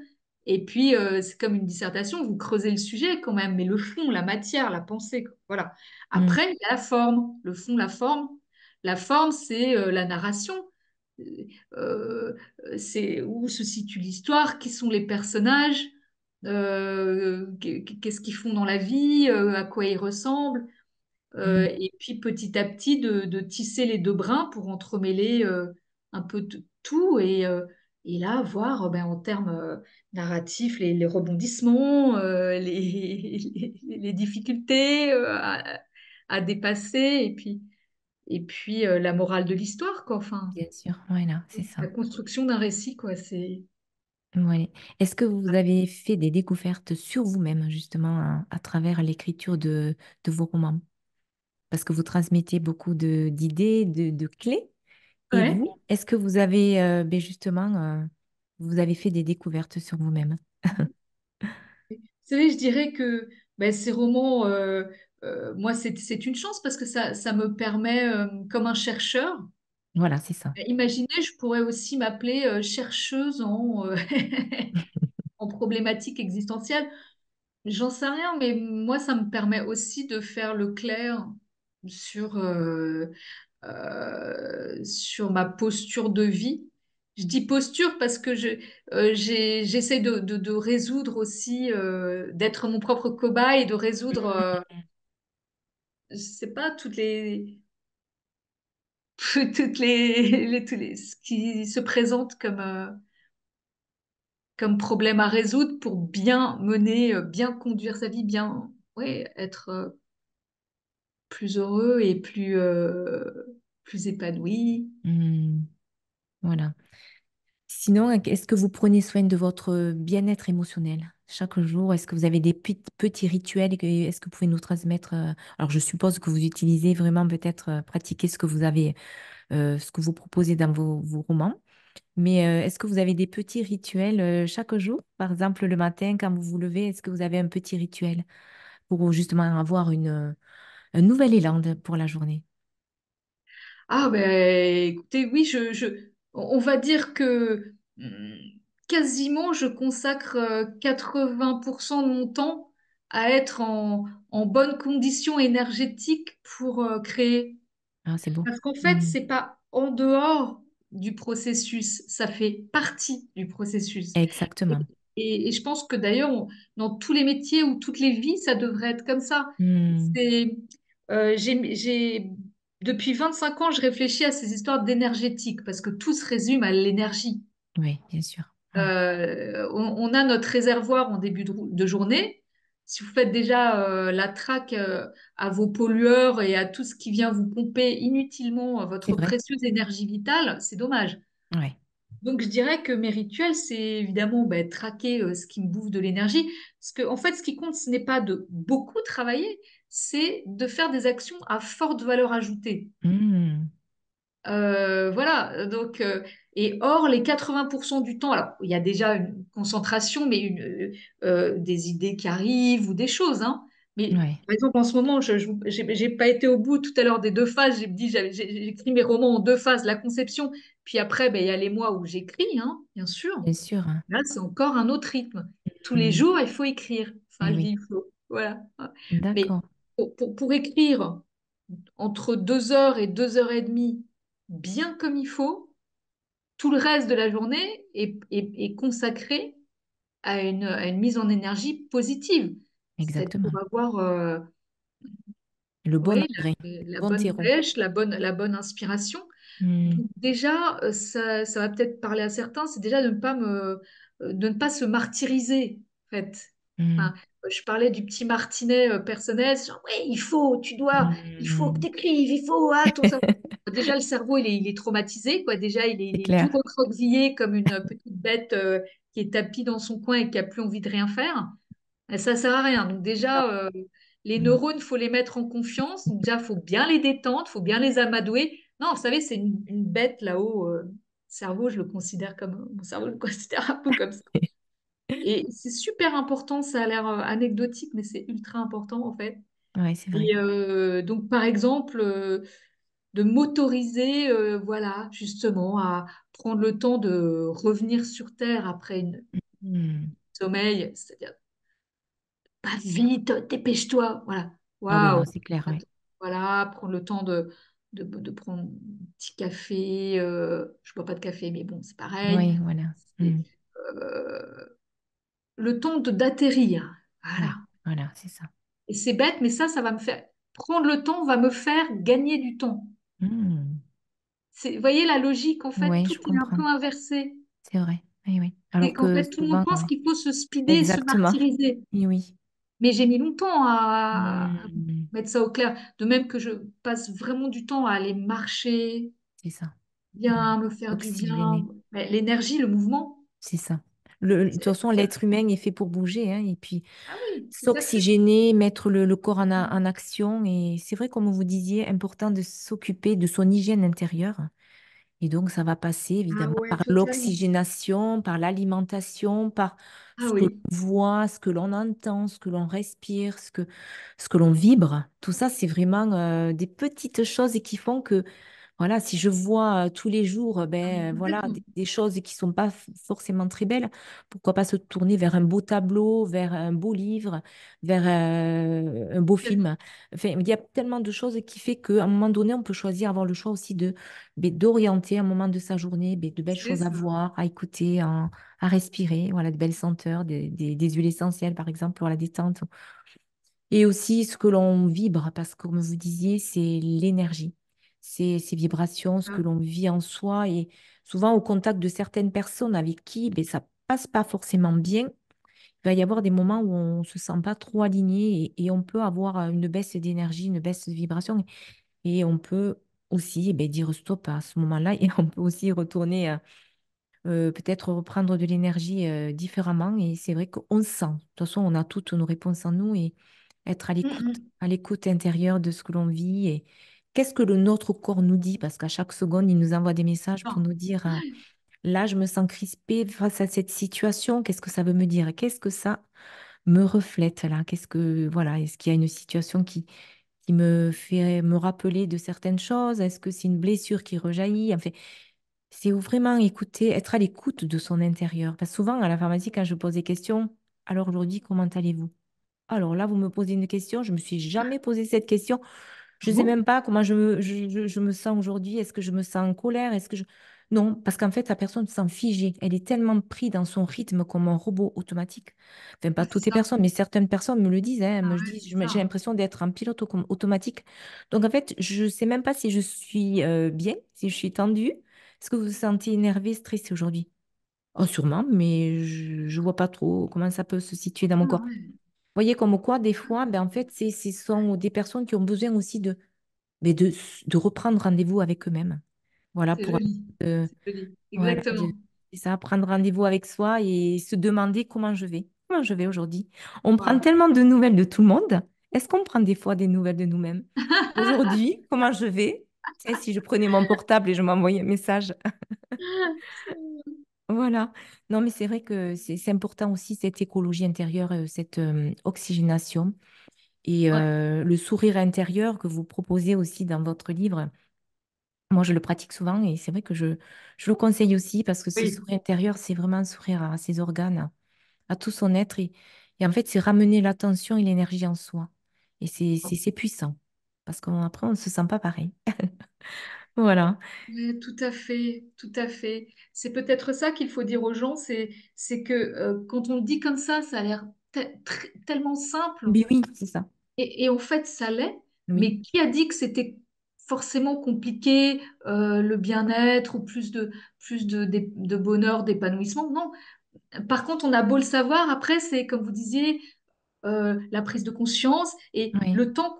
Et puis, c'est comme une dissertation, vous creusez le sujet quand même, mais le fond, la matière, la pensée, quoi. Voilà. Mhm. Après, il y a la forme. Le fond, la forme. La forme, c'est la narration. Euh, c'est où se situe l'histoire, qui sont les personnages, qu'est-ce qu'ils font dans la vie, à quoi ils ressemblent. Mhm. Et puis petit à petit de tisser les deux brins pour entremêler un peu tout et là voir en termes narratifs les rebondissements, les difficultés à dépasser et puis la morale de l'histoire quoi. Enfin, Bien sûr. Voilà, c'est la ça. construction d'un récit quoi. C'est Ouais. Est-ce que vous avez fait des découvertes sur vous-même, justement, à travers l'écriture de vos romans? Parce que vous transmettez beaucoup d'idées, de clés. Et ouais. vous, est-ce que vous avez, ben justement, vous avez fait des découvertes sur vous-même? Vous savez, je dirais que ces romans, moi, c'est une chance parce que ça me permet, comme un chercheur, Voilà, c'est ça. imaginez, je pourrais aussi m'appeler chercheuse en problématiques existentielles. J'en sais rien, mais moi, ça me permet aussi de faire le clair sur, sur ma posture de vie. Je dis posture parce que j'essaie de résoudre aussi, d'être mon propre cobaye et de résoudre, je sais pas, ce qui se présente comme problème à résoudre pour bien mener, bien conduire sa vie, bien, ouais, être plus heureux et plus épanoui. Hmm, voilà. Sinon, est-ce que vous prenez soin de votre bien-être émotionnel chaque jour? Est-ce que vous avez des petits rituels? Est-ce que vous pouvez nous transmettre? Alors, je suppose que vous utilisez vraiment peut-être pratiquer ce que vous avez, ce que vous proposez dans vos romans. Mais est-ce que vous avez des petits rituels chaque jour? Par exemple, le matin, quand vous vous levez, est-ce que vous avez un petit rituel pour justement avoir un nouvel élan pour la journée? Ah ben écoutez, oui, on va dire que quasiment je consacre 80% de mon temps à être en bonne condition énergétique pour créer. Ah, c'est beau. Parce qu'en fait, Mhm. c'est pas en dehors du processus, ça fait partie du processus. Et, Exactement. et je pense que d'ailleurs, dans tous les métiers ou toutes les vies, ça devrait être comme ça. Hmm, C'est, depuis 25 ans, je réfléchis à ces histoires d'énergétique parce que tout se résume à l'énergie. oui, bien sûr. Ouais. On a notre réservoir en début de journée. Si vous faites déjà la traque à vos pollueurs et à tout ce qui vient vous pomper inutilement C'est votre vrai. précieuse énergie vitale, c'est dommage. Ouais. Donc, je dirais que mes rituels, c'est évidemment traquer ce qui me bouffe de l'énergie. Parce que, en fait, ce qui compte, ce n'est pas de beaucoup travailler, c'est de faire des actions à forte valeur ajoutée. Hmm, Voilà, donc, et or, les 80% du temps, alors il y a déjà une concentration, mais des idées qui arrivent ou des choses, hein. Mais ouais. par exemple, en ce moment, j'ai pas été au bout tout à l'heure des deux phases. J'ai dit, j'ai écrit mes romans en deux phases, la conception, puis après, il y a les mois où j'écris, hein, bien sûr. Bien sûr. Hein. Là, c'est encore un autre rythme. Tous les Hmm, jours, il faut écrire. Il Enfin, Eh je dis oui, il faut. Voilà. Mais d'accord, pour écrire entre 2 heures et 2 heures et demie, bien comme il faut, tout le reste de la journée est consacré à une mise en énergie positive. C'est pour exactement. avoir Le bon oui, engrais, le la bon bonne terreau. pêche, la bonne inspiration. Hmm, Donc déjà, ça va peut-être parler à certains, c'est déjà de ne pas se martyriser, en fait. hmm, Enfin, je parlais du petit martinet personnel, genre, ouais, il faut que hmm. tu écrives, il faut, ah, ton cerveau. Déjà, le cerveau, il est traumatisé, quoi. Déjà, C'est il est tout clair. recroquevillé comme une petite bête qui est tapie dans son coin et qui a plus envie de rien faire. Et ça sert à rien. Donc déjà, les Hmm. neurones, faut les mettre en confiance. Donc déjà, faut bien les détendre, faut bien les amadouer. Non, vous savez, c'est une bête là-haut. Cerveau, je le considère comme mon cerveau, je le considère un peu comme ça. Et c'est super important. Ça a l'air anecdotique, mais c'est ultra important en fait. Ouais, c'est vrai. Et donc, par exemple, de m'autoriser, voilà, justement, à prendre le temps de revenir sur Terre après une Hmm. sommeil, c'est-à-dire pas vite, dépêche-toi. Voilà. Ah oui, non, Waouh. c'est clair, ouais. Attends. Voilà, prendre le temps de prendre un petit café. Je bois pas de café, mais bon, c'est pareil. Oui, voilà. C'est, Hmm. euh, le temps de d'atterrir. Voilà. Ouais, voilà, c'est ça. Et c'est bête, mais ça va me faire. Prendre le temps va me faire gagner du temps. Hmm. Vous voyez la logique, en fait, Ouais, tout je est un comprends. peu inversé. C'est vrai. Oui, oui. C'est Alors qu'en que fait, tout le monde souvent, pense qu'il faut se speeder et se exactement. martyriser. Oui, oui. Mais j'ai mis longtemps à Hmm. mettre ça au clair. De même que je passe vraiment du temps à aller marcher, C'est ça. bien, Oui. me faire du bien. Oxygéné. Mais l'énergie, le mouvement. C'est ça. De toute façon, c'est- l'être humain est fait pour bouger, hein, et puis Ah oui, tout à fait. s'oxygéner, mettre le corps en action. Et c'est vrai, comme vous disiez, important de s'occuper de son hygiène intérieure. Et donc, ça va passer Ah évidemment ouais, par totalement. l'oxygénation, par l'alimentation, par Ah ce que oui. l'on voit, ce que l'on entend, ce que l'on respire, ce que l'on vibre. Tout ça, c'est vraiment des petites choses qui font que voilà, si je vois tous les jours Ah, mais voilà, complètement. des choses qui sont pas forcément très belles, pourquoi pas se tourner vers un beau tableau, vers un beau livre, vers un beau film. Enfin, il y a tellement de choses qui fait qu'à un moment donné, on peut choisir, avoir le choix aussi d'orienter un moment de sa journée, de belles C'est choses à ça. voir, à écouter, à respirer, voilà, de belles senteurs, des huiles essentielles, par exemple, pour la détente. Et aussi ce que l'on vibre, parce que comme vous disiez, c'est l'énergie, c'est ces vibrations, ce que Ah, l'on vit en soi. Et souvent, au contact de certaines personnes avec qui ça passe pas forcément bien, il va y avoir des moments où on se sent pas trop aligné et on peut avoir une baisse d'énergie, une baisse de vibration. Et on peut aussi dire stop à ce moment-là et on peut aussi retourner. Peut-être reprendre de l'énergie différemment. Et c'est vrai qu'on sent. De toute façon, on a toutes nos réponses en nous et être mm. à l'écoute intérieure de ce que l'on vit et qu'est-ce que notre corps nous dit, parce qu'à chaque seconde, il nous envoie des messages pour Non. nous dire, là, je me sens crispée face à cette situation, qu'est-ce que ça veut me dire? Qu'est-ce que ça me reflète là? Voilà, est-ce qu'il y a une situation qui me fait me rappeler de certaines choses? Est-ce que c'est une blessure qui rejaillit? Enfin, c'est vraiment écouter, être à l'écoute de son intérieur. Parce que souvent, à la pharmacie, quand je pose des questions, alors aujourd'hui, comment allez-vous? Alors là, vous me posez une question, je me suis jamais posé cette question. Ah Je ne sais bon? même pas comment je me sens aujourd'hui. Est-ce que je me sens en colère? Est-ce que je... Non, parce qu'en fait, la personne se sent figée. Elle est tellement prise dans son rythme comme un robot automatique. Enfin, pas C'est toutes les ça. personnes, mais certaines personnes me le disent. Hein, Ah me ouais, disent, c'est j'ai ça. l'impression d'être en pilote automatique. Donc, en fait, je ne sais même pas si je suis bien, si je suis tendue. Est-ce que vous vous sentez énervé, stressé aujourd'hui? Oh, sûrement, mais je ne vois pas trop comment ça peut se situer dans mon Ah corps. ouais. Voyez comme quoi, des fois, en fait, ce sont des personnes qui ont besoin aussi de reprendre rendez-vous avec eux-mêmes. Voilà, C'est pour joli. euh, C'est joli. voilà, Exactement. c'est ça, prendre rendez-vous avec soi et se demander comment je vais. Comment je vais aujourd'hui? On prend Waouh. tellement de nouvelles de tout le monde. Est-ce qu'on prend des fois des nouvelles de nous-mêmes? Aujourd'hui, comment je vais? Tu sais, si je prenais mon portable et je m'envoyais un message. Voilà. Non, mais c'est vrai que c'est important aussi cette écologie intérieure, cette oxygénation. Et Ouais. le sourire intérieur que vous proposez aussi dans votre livre, moi, je le pratique souvent et c'est vrai que je le conseille aussi parce que ce Oui. sourire intérieur, c'est vraiment un sourire à ses organes, à tout son être. Et en fait, c'est ramener l'attention et l'énergie en soi. Et c'est puissant. Parce qu'après, on ne se sent pas pareil. Voilà. Ouais, tout à fait, tout à fait. C'est peut-être ça qu'il faut dire aux gens, c'est que quand on le dit comme ça a l'air tellement simple, Mais oui, c'est ça. et en fait, ça l'est. Oui, Mais qui a dit que c'était forcément compliqué, le bien-être ou plus de bonheur, d'épanouissement? Non. Par contre, on a beau le savoir, après, c'est comme vous disiez, la prise de conscience et oui, le temps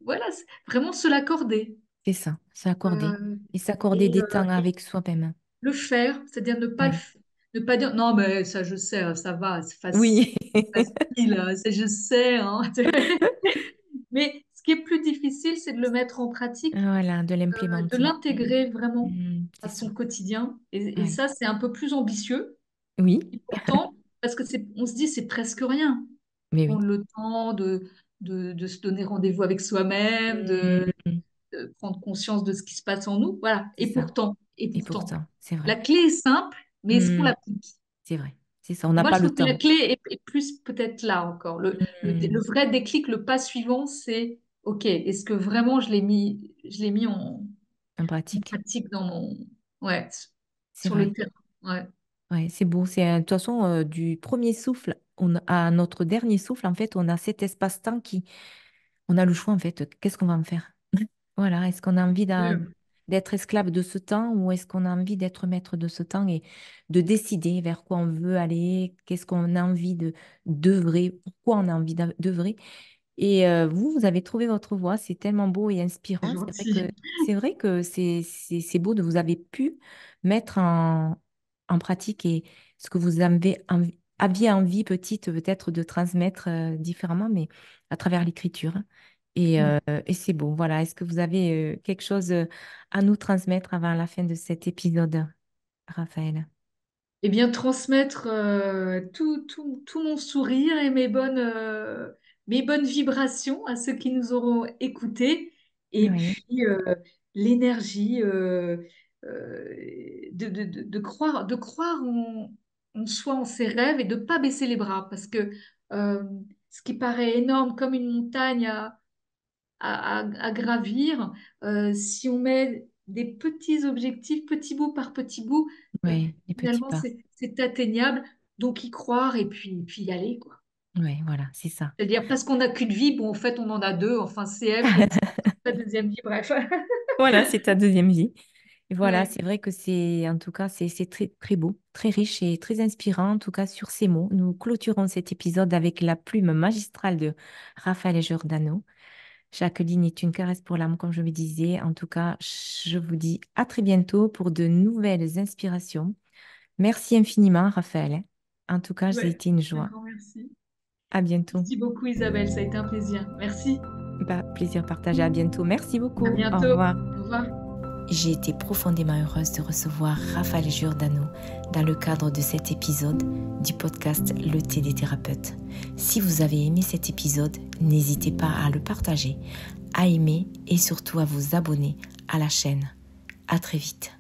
voilà, vraiment se l'accorder. c'est ça. S'accorder. Euh, Et s'accorder et des temps avec soi-même. le faire, c'est-à-dire Oui. ne pas dire non, mais ça je sais, ça va, c'est Oui. facile, ça je sais, hein. Mais ce qui est plus difficile, c'est de le mettre en pratique, Voilà, de de l'implémenter. l'intégrer vraiment C'est à ça. son quotidien. Et Ouais. ça, c'est un peu plus ambitieux. Oui, Et pourtant, parce que on se dit, c'est presque rien. mais oui. Prendre le temps de se donner rendez-vous avec soi-même, Mm, de prendre conscience de ce qui se passe en nous. Voilà. c'est ça. Et Et pourtant, pourtant, c'est la vrai. clé est simple, mais est-ce qu'on Mm, l'applique? c'est vrai. C'est ça. On Et n'a moi, pas je le trouve que la temps. clé est plus peut-être là encore. Le Mm, vrai déclic, le pas suivant, c'est, OK, est-ce que vraiment je l'ai mis en en pratique. pratique dans ouais, C'est sur le vrai. terrain? Ouais. Ouais, c'est beau. De toute façon, du premier souffle à notre dernier souffle, en fait, on a cet espace-temps on a le choix, en fait. Qu'est-ce qu'on va en faire? Voilà. Est-ce qu'on a envie d'être esclave de ce temps ou est-ce qu'on a envie d'être maître de ce temps et de décider vers quoi on veut aller, qu'est-ce qu'on a envie d'œuvrer, pourquoi on a envie d'œuvrer. Et vous avez trouvé votre voie, c'est tellement beau et C'est inspirant. gentil. C'est vrai que c'est beau de vous avez pu mettre en pratique et ce que vous aviez envie petite peut-être de transmettre différemment, mais à travers l'écriture. Et c'est beau. Voilà. Est-ce que vous avez quelque chose à nous transmettre avant la fin de cet épisode, Raphaël? Eh bien, transmettre tout mon sourire et mes bonnes vibrations à ceux qui nous auront écoutés. Et Oui, puis, l'énergie de croire en soi, en ses rêves et de ne pas baisser les bras. Parce que euh, ce qui paraît énorme comme une montagne à gravir, si on met des petits objectifs, petit bout par petit bout, euh, oui, les petits finalement, pas. c'est atteignable. Donc, y croire et puis y aller, quoi. Oui, voilà, c'est ça. C'est-à-dire, parce qu'on n'a qu'une vie, bon, en fait, on en a deux. Enfin, CF, c'est la deuxième vie, bref. Voilà, c'est ta deuxième vie. Et voilà, Ouais. c'est vrai que en tout cas, c'est très, très beau, très riche et très inspirant. En tout cas, sur ces mots, nous clôturons cet épisode avec la plume magistrale de Raphaël Giordano. Chaque ligne est une caresse pour l'âme, comme je me disais. En tout cas, je vous dis à très bientôt pour de nouvelles inspirations. Merci infiniment, Raphaël. En tout cas, Ouais. c'était une Un joie. grand merci. À bientôt. Merci beaucoup, Isabelle. Ça a été un plaisir. Merci. Plaisir partagé. À bientôt. Merci À beaucoup. Au bientôt. revoir. Au revoir. J'ai été profondément heureuse de recevoir Raphaël Giordano dans le cadre de cet épisode du podcast Le thé des thérapeutes. Si vous avez aimé cet épisode, n'hésitez pas à le partager, à aimer et surtout à vous abonner à la chaîne. À très vite.